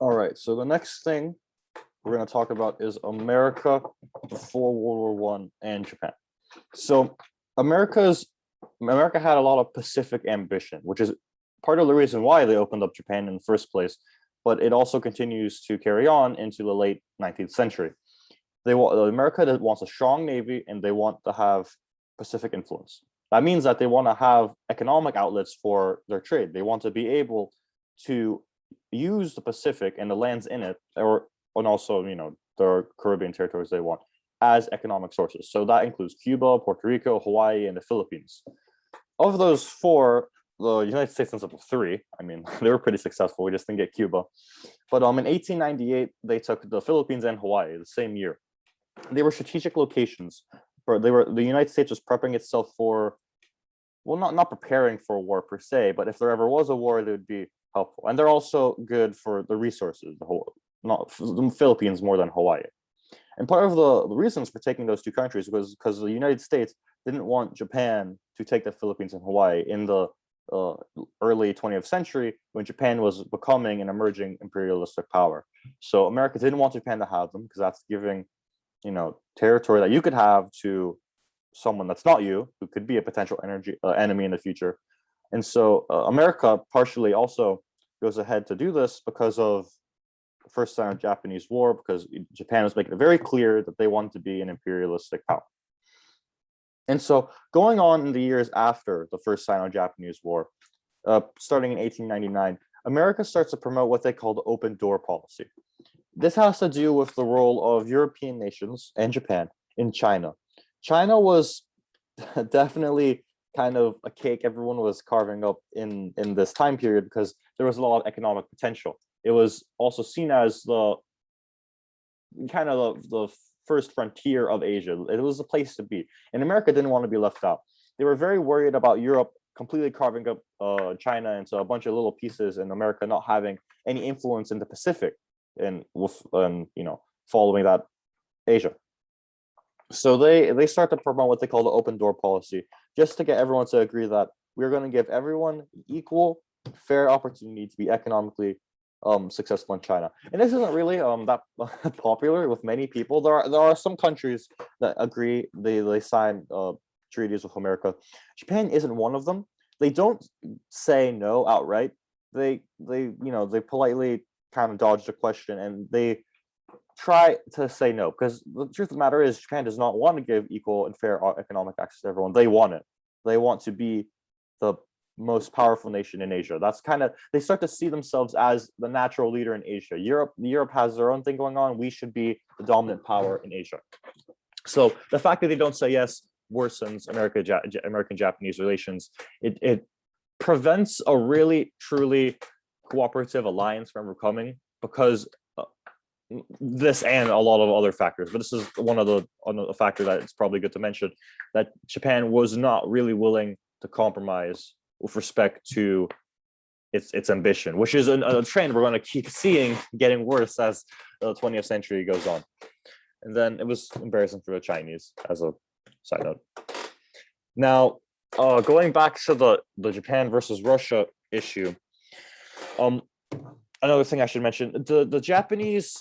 All right, so the next thing we're going to talk about is America before World War One and Japan. So America had a lot of Pacific ambition, which is part of the reason why they opened up Japan in the first place. But it also continues to carry on into the late 19th century. America that wants a strong navy and they want to have Pacific influence. That means that they want to have economic outlets for their trade. They want to be able to use the Pacific and the lands in it, and also the Caribbean territories they want as economic sources. So that includes Cuba, Puerto Rico, Hawaii, and the Philippines. Of those four, the United States ends up with three. I mean, they were pretty successful. We just didn't get Cuba. But in 1898, they took the Philippines and Hawaii the same year. They were strategic locations. The United States was prepping itself for, well, not preparing for a war per se, but if there ever was a war, they would be helpful. And they're also good for the resources, the Philippines more than Hawaii. And part of the reasons for taking those two countries was because the United States didn't want Japan to take the Philippines and Hawaii in the early 20th century when Japan was becoming an emerging imperialistic power. So America didn't want Japan to have them because that's giving, territory that you could have to someone that's not you, who could be a potential enemy in the future. And so America partially also goes ahead to do this because of the First Sino-Japanese War, because Japan was making it very clear that they wanted to be an imperialistic power. And so going on in the years after the First Sino-Japanese War, starting in 1899, America starts to promote what they call the open door policy. This has to do with the role of European nations and Japan in China. China was definitely kind of a cake everyone was carving up in this time period because there was a lot of economic potential. It was also seen as the first frontier of Asia. It was a place to be, and America didn't want to be left out. They were very worried about Europe completely carving up China into a bunch of little pieces, and America not having any influence in the Pacific, and following that Asia. So they start to promote what they call the open door policy, just to get everyone to agree that we're going to give everyone equal, fair opportunity to be economically successful in China. And this isn't really that popular with many people. There are some countries that agree. They sign treaties with America. Japan isn't one of them. They don't say no outright. They politely kind of dodge the question, and they try to say no, because the truth of the matter is Japan does not want to give equal and fair economic access to everyone. They want it. They want to be the most powerful nation in Asia. That's they start to see themselves as the natural leader in Asia. Europe has their own thing going on. We should be the dominant power in Asia. So the fact that they don't say yes worsens American-Japanese relations. It prevents a really truly cooperative alliance from ever coming, because this and a lot of other factors, but this is one of the factor that it's probably good to mention, that Japan was not really willing to compromise with respect to its ambition, which is a trend we're going to keep seeing getting worse as the 20th century goes on. And then it was embarrassing for the Chinese, as a side note. Now, going back to the Japan versus Russia issue, another thing I should mention, the Japanese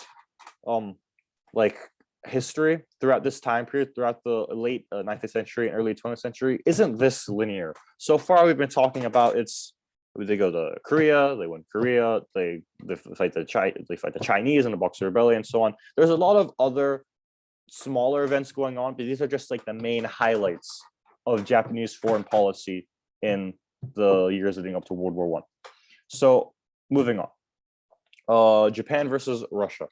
history throughout this time period, throughout the late 19th century and early 20th century, isn't this linear. So far, we've been talking about they go to Korea, they win Korea, they fight the Chinese in the Boxer Rebellion, and so on. There's a lot of other smaller events going on, but these are just like the main highlights of Japanese foreign policy in the years leading up to World War One. So moving on, Japan versus Russia.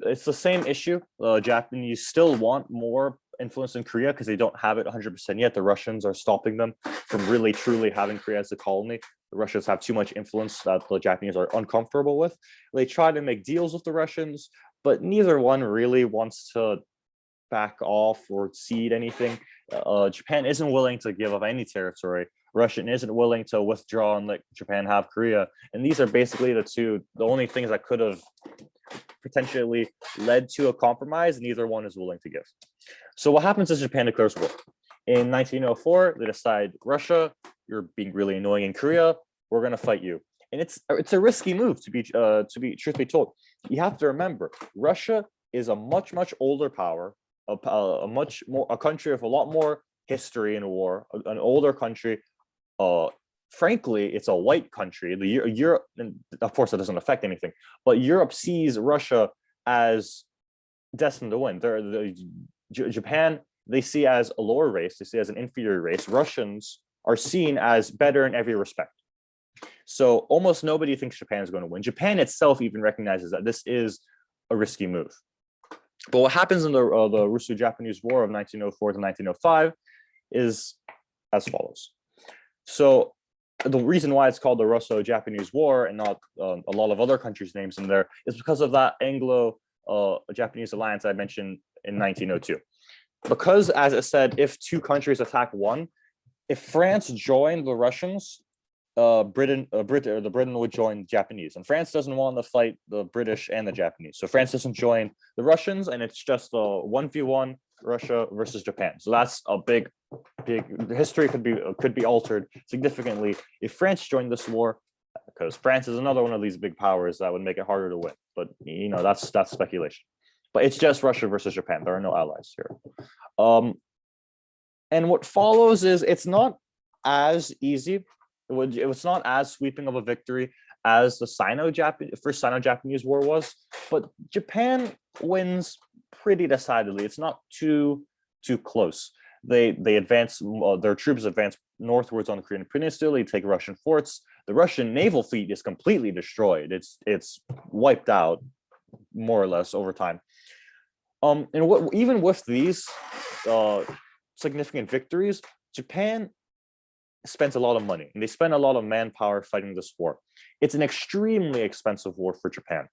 It's the same issue. Japanese still want more influence in Korea because they don't have it 100% yet. The Russians are stopping them from really truly having Korea as a colony. The Russians have too much influence that the Japanese are uncomfortable with. They try to make deals with the Russians, but neither one really wants to back off or cede anything. Japan isn't willing to give up any territory. Russia isn't willing to withdraw and let Japan have Korea. And these are basically the only things that could have potentially led to a compromise. Neither one is willing to give. So what happens is Japan declares war. In 1904, they decide, Russia, you're being really annoying in Korea, we're going to fight you. and it's a risky move to be truth be told. You have to remember, Russia is a much older power, a much more a country with a lot more history in war, an older country. Frankly, it's a white country. The Europe, and of course, it doesn't affect anything, but Europe sees Russia as destined to win. Japan, they see as a lower race, they see as an inferior race. Russians are seen as better in every respect. So almost nobody thinks Japan is going to win. Japan itself even recognizes that this is a risky move. But what happens in the Russo-Japanese War of 1904 to 1905 is as follows. So the reason why it's called the Russo-Japanese War and not a lot of other countries' names in there is because of that Anglo-Japanese alliance I mentioned in 1902. Because, as I said, if two countries attack one, if France joined the Russians, Britain would join the Japanese, and France doesn't want to fight the British and the Japanese, so France doesn't join the Russians, and it's just a 1v1 Russia versus Japan. So that's a big history could be altered significantly if France joined this war, because France is another one of these big powers that would make it harder to win. But that's speculation. But it's just Russia versus Japan. There are no allies here. And what follows is it's not as easy. It's not as sweeping of a victory as the first Sino-Japanese War was, but Japan wins pretty decidedly. It's not too close. They advance, their troops advance northwards on the Korean Peninsula. They take Russian forts. The Russian naval fleet is completely destroyed. It's wiped out more or less over time. And even with these significant victories, Japan spends a lot of money, and they spend a lot of manpower fighting this war. It's an extremely expensive war for Japan,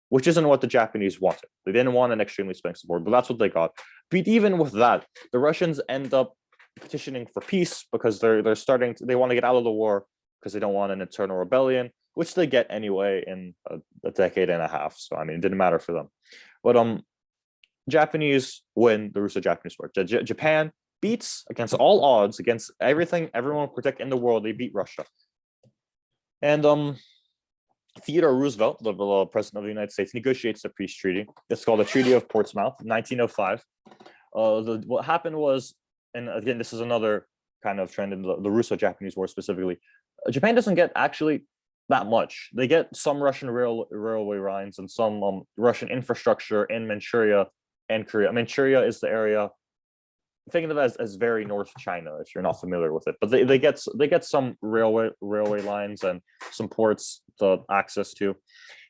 which isn't what the Japanese wanted. They didn't want an extremely expensive war, but that's what they got. But even with that, the Russians end up petitioning for peace because they want to get out of the war because they don't want an internal rebellion, which they get anyway in a decade and a half. So I mean, it didn't matter for them. But Japanese win the Russo-Japanese War. Japan beats, against all odds, against everything everyone would predict in the world, they beat Russia. And Theodore Roosevelt, the president of the United States, negotiates the peace treaty. It's called the Treaty of Portsmouth, 1905. What happened was, and again, this is another kind of trend in the Russo-Japanese War specifically, Japan doesn't get actually that much. They get some Russian railway lines and some Russian infrastructure in Manchuria and Korea. Manchuria is the area, think of it as very North China if you're not familiar with it, but they get some railway lines and some ports to access to.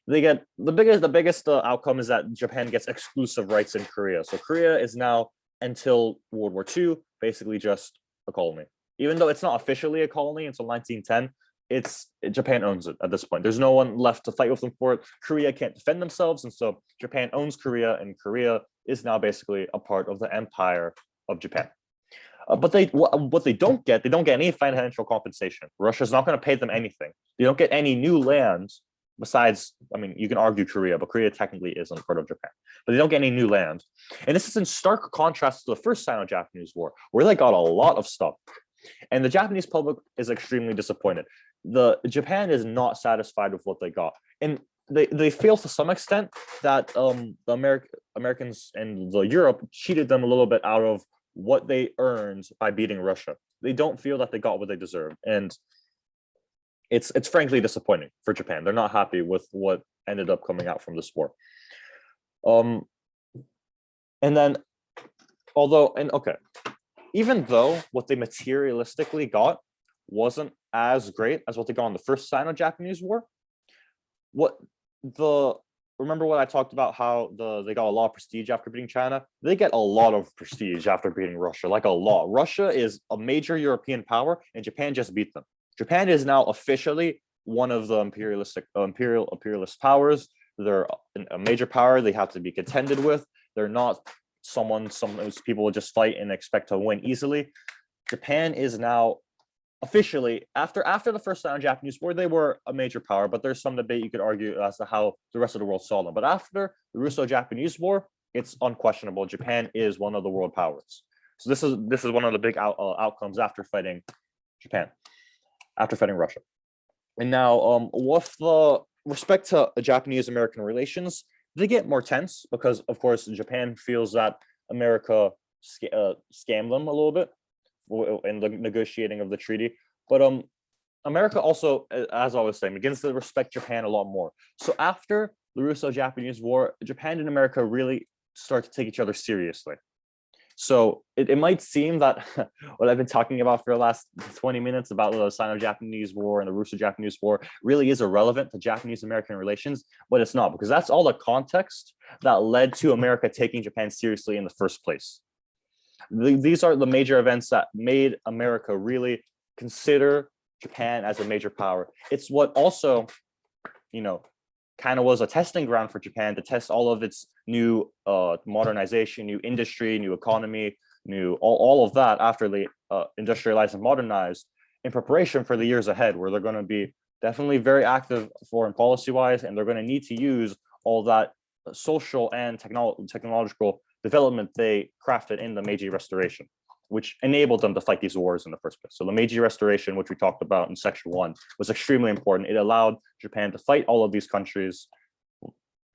They get the biggest outcome is that Japan gets exclusive rights in Korea. So Korea is now, until World War II, basically just a colony. Even though it's not officially a colony until 1910, Japan owns it at this point. There's no one left to fight with them for it. Korea can't defend themselves, and so Japan owns Korea, and Korea is now basically a part of the empire of Japan. But what they don't get any financial compensation. Russia's not going to pay them anything. They don't get any new lands besides, I mean, you can argue Korea, but Korea technically isn't part of Japan. But they don't get any new land. And this is in stark contrast to the first Sino-Japanese War, where they got a lot of stuff. And the Japanese public is extremely disappointed. Japan is not satisfied with what they got. And they feel to some extent that the Americans and Europe cheated them a little bit out of what they earned by beating Russia. They don't feel that they got what they deserved, and it's frankly disappointing for Japan. They're not happy with what ended up coming out from this war. And then, even though what they materialistically got wasn't as great as what they got in the first Sino-Japanese War, remember what I talked about, how they got a lot of prestige after beating China? They get a lot of prestige after beating Russia, like a lot. Russia is a major European power, and Japan just beat them. Japan is now officially one of the imperialist powers. They're a major power. They have to be contended with. They're not some people will just fight and expect to win easily. Japan is now officially, after the first Sino-Japanese War, they were a major power, but there's some debate you could argue as to how the rest of the world saw them. But after the Russo-Japanese War, it's unquestionable. Japan is one of the world powers. So this is one of the big outcomes after fighting Russia. And now, with the respect to Japanese-American relations, they get more tense because, of course, Japan feels that America scammed them a little bit in the negotiating of the treaty. But America also, as I was saying, begins to respect Japan a lot more. So after the Russo-Japanese War, Japan and America really start to take each other seriously. So it might seem that what I've been talking about for the last 20 minutes about the Sino-Japanese War and the Russo-Japanese War really is irrelevant to Japanese-American relations, but it's not, because that's all the context that led to America taking Japan seriously in the first place. These are the major events that made America really consider Japan as a major power. It's what also, kind of was a testing ground for Japan to test all of its new modernization, new industry, new economy, new all of that after they industrialized and modernized in preparation for the years ahead, where they're going to be definitely very active foreign policy wise, and they're going to need to use all that social and technological development they crafted in the Meiji Restoration, which enabled them to fight these wars in the first place. So the Meiji Restoration, which we talked about in section 1, was extremely important. It allowed Japan to fight all of these countries,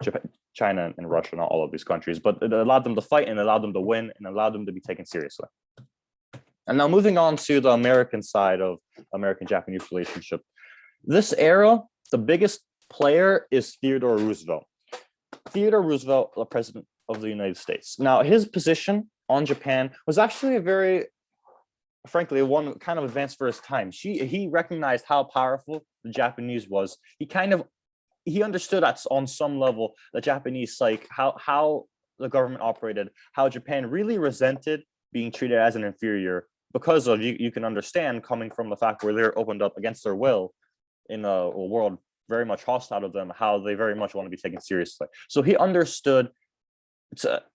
Japan, China and Russia, not all of these countries, but it allowed them to fight and allowed them to win and allowed them to be taken seriously. And now moving on to the American side of American-Japanese relationship. This era, the biggest player is Theodore Roosevelt. Theodore Roosevelt, the president of the United States. Now, his position on Japan was actually a very, frankly, one kind of advanced for his time. He recognized how powerful the Japanese was. He understood on some level the Japanese psyche, how the government operated, how Japan really resented being treated as an inferior because of, you can understand, coming from the fact where they're opened up against their will in a world very much hostile to them, how they very much want to be taken seriously. So he understood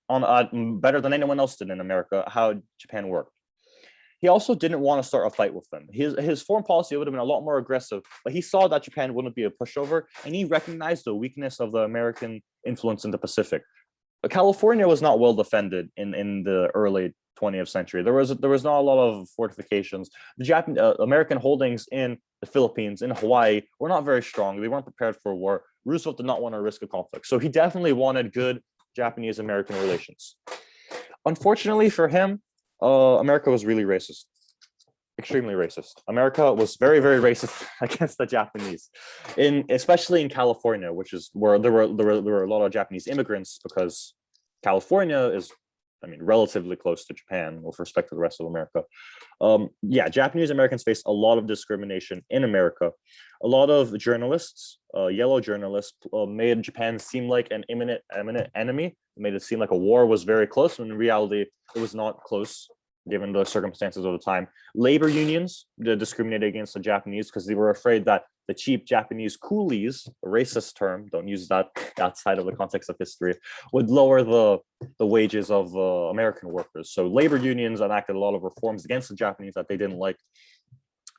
better than anyone else did in America how Japan worked. He also didn't want to start a fight with them. His foreign policy would have been a lot more aggressive, but he saw that Japan wouldn't be a pushover, and he recognized the weakness of the American influence in the Pacific. California was not well defended in the early 20th century. There was not a lot of fortifications. The American holdings in the Philippines, in Hawaii, were not very strong. They weren't prepared for war. Roosevelt did not want to risk a conflict, so he definitely wanted good Japanese-American relations. Unfortunately for him, America was really racist, extremely racist. America was very, very racist against the Japanese, especially in California, which is where there were a lot of Japanese immigrants, because California is, relatively close to Japan with respect to the rest of America. Japanese Americans faced a lot of discrimination in America. A lot of journalists, yellow journalists, made Japan seem like an imminent enemy. Made it seem like a war was very close, when in reality it was not close given the circumstances of the time. Labor unions discriminated against the Japanese because they were afraid that the cheap Japanese coolies, a racist term, don't use that outside of the context of history, would lower the wages of American workers. So labor unions enacted a lot of reforms against the Japanese that they didn't like.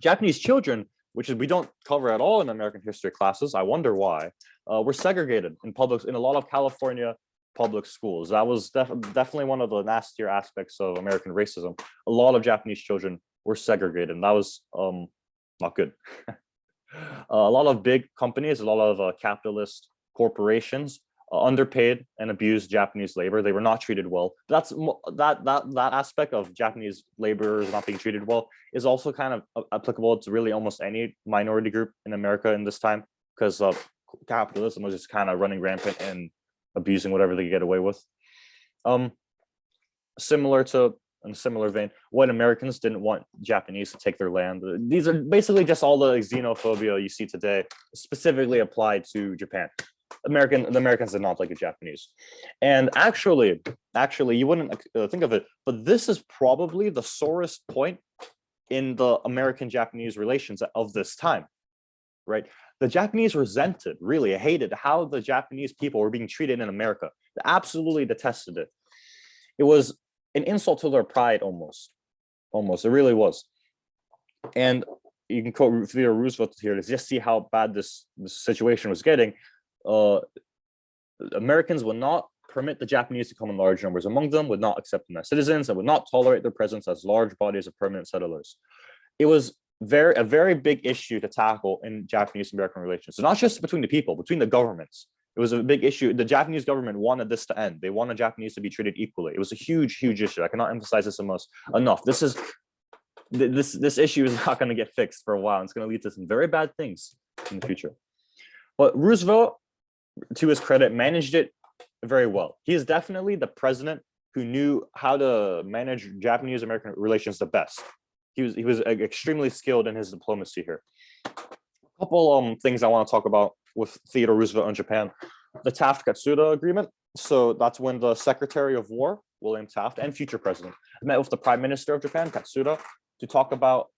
Japanese children, which we don't cover at all in American history classes, I wonder why, were segregated in a lot of California public schools. That was definitely one of the nastier aspects of American racism. A lot of Japanese children were segregated, and that was not good. A lot of big companies, a lot of capitalist corporations underpaid and abused Japanese labor. They were not treated well. That aspect of Japanese laborers not being treated well is also kind of applicable to really almost any minority group in America in this time, because capitalism was just kind of running rampant and abusing whatever they could get away with. In a similar vein, white Americans didn't want Japanese to take their land. These are basically just all the xenophobia you see today, specifically applied to Japan. The Americans did not like the Japanese. And actually, you wouldn't think of it, but this is probably the sorest point in the American-Japanese relations of this time, right? The Japanese resented, really hated how the Japanese people were being treated in America. They absolutely detested it. It was an insult to their pride, almost. It really was. And you can quote Theodore Roosevelt here to just see how bad this situation was getting. Americans would not permit the Japanese to come in large numbers among them, would not accept them as citizens, and would not tolerate their presence as large bodies of permanent settlers. It was a very big issue to tackle in Japanese-American relations. So not just between the people, between the governments. It was a big issue. The Japanese government wanted this to end. They wanted Japanese to be treated equally. It was a huge, huge issue. I cannot emphasize this enough. This issue is not going to get fixed for a while. It's going to lead to some very bad things in the future. But Roosevelt, to his credit, managed it very well. He is definitely the president who knew how to manage Japanese-American relations the best. He was extremely skilled in his diplomacy here. A couple things I want to talk about with Theodore Roosevelt and Japan. The Taft-Katsuta Agreement. So that's when the Secretary of War, William Taft, and future president met with the Prime Minister of Japan, Katsuta, to talk about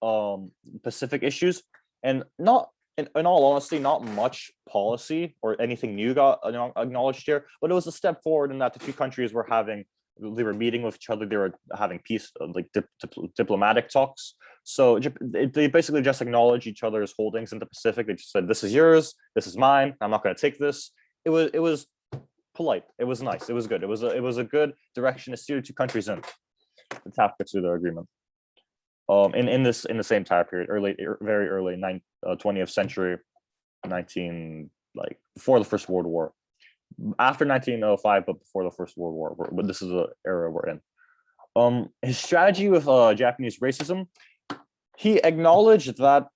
Pacific issues. And not, in all honesty, not much policy or anything new got acknowledged here, but it was a step forward in that the two countries were meeting with each other. They were having peace, diplomatic talks. So they basically just acknowledged each other's holdings in the Pacific. They just said, "This is yours. This is mine. I'm not going to take this." It was polite. It was nice. It was good. It was a good direction to steer the two countries in. The Taft-Katsuta Agreement. In the same time period, very early 20th century, before the First World War. After 1905, but before the First World War. But this is the era we're in. His strategy with Japanese racism, he acknowledged that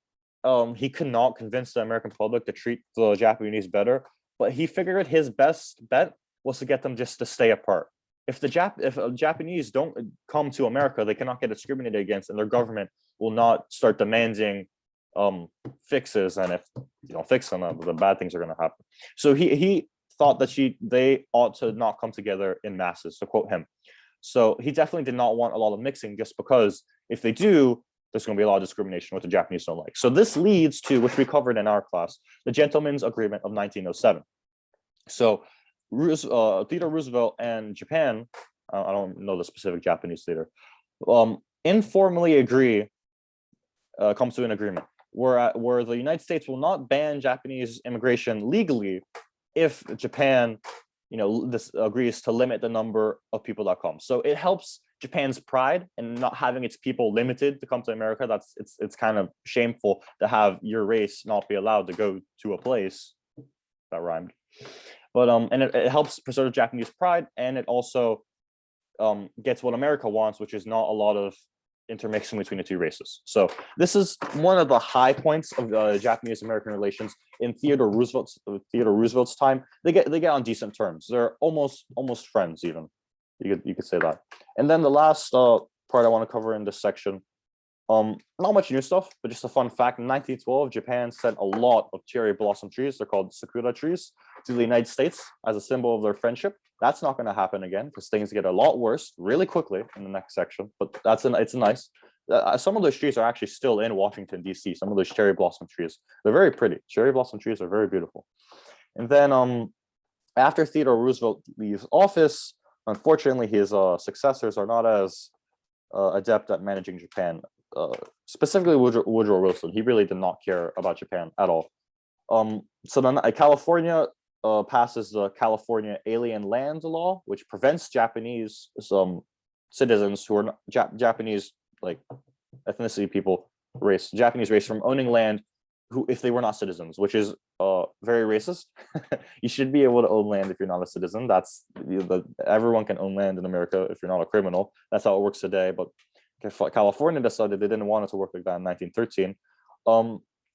he could not convince the American public to treat the Japanese better, but he figured his best bet was to get them just to stay apart. If Japanese don't come to America, they cannot get discriminated against, and their government will not start demanding fixes. And if you don't fix them, the bad things are going to happen. So he thought that they ought to not come together in masses, to quote him. So he definitely did not want a lot of mixing, just because if they do, there's going to be a lot of discrimination, what the Japanese don't like. So this leads to, which we covered in our class, the Gentlemen's Agreement of 1907. So Theodore Roosevelt and Japan, I don't know the specific Japanese leader, informally comes to an agreement where the United States will not ban Japanese immigration legally if Japan, this agrees to limit the number of people that come. So it helps Japan's pride in not having its people limited to come to America. It's kind of shameful to have your race not be allowed to go to a place. That rhymed. But and it helps preserve Japanese pride, and it also gets what America wants, which is not a lot of intermixing between the two races. So this is one of the high points of Japanese-American relations in Theodore Roosevelt's time. They get on decent terms. They're almost friends, even. You could say that. And then the last part I want to cover in this section, not much new stuff, but just a fun fact. In 1912, Japan sent a lot of cherry blossom trees, they're called sakura trees, to the United States as a symbol of their friendship. That's not going to happen again, because things get a lot worse really quickly in the next section. But it's nice. Some of those trees are actually still in Washington, D.C. Some of those cherry blossom trees. They're very pretty. Cherry blossom trees are very beautiful. And then after Theodore Roosevelt leaves office, unfortunately, his successors are not as adept at managing Japan. Specifically Woodrow Wilson. He really did not care about Japan at all. So then California passes the California Alien Land Law, which prevents Japanese citizens who are not Japanese, like ethnicity people, Japanese race, from owning land if they were not citizens, which is very racist. You should be able to own land if you're not a citizen. Everyone can own land in America if you're not a criminal. That's how it works today. But California decided they didn't want it to work like that in 1913.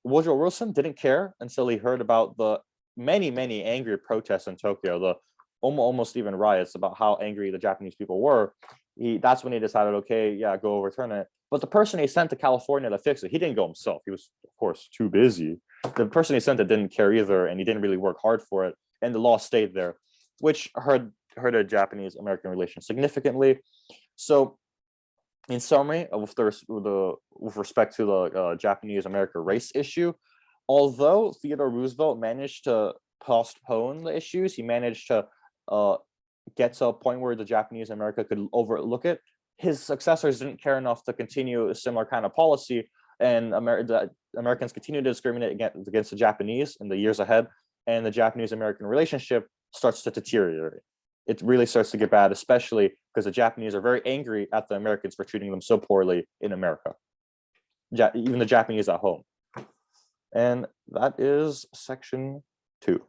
Woodrow Wilson didn't care until he heard about the many angry protests in Tokyo, the almost even riots, about how angry the Japanese people were. That's when he decided, okay, yeah, go overturn it. But the person he sent to California to fix it, he didn't go himself. He was, of course, too busy. The person he sent it didn't care either, and he didn't really work hard for it. And the law stayed there, which hurt Japanese-American relations significantly. So, in summary, with respect to the Japanese-American race issue, although Theodore Roosevelt managed to postpone the issues, he managed to get to a point where the Japanese America could overlook it. His successors didn't care enough to continue a similar kind of policy, and the Americans continued to discriminate against the Japanese in the years ahead, and the Japanese-American relationship starts to deteriorate. It really starts to get bad, especially because the Japanese are very angry at the Americans for treating them so poorly in America. even the Japanese at home. And that is section 2.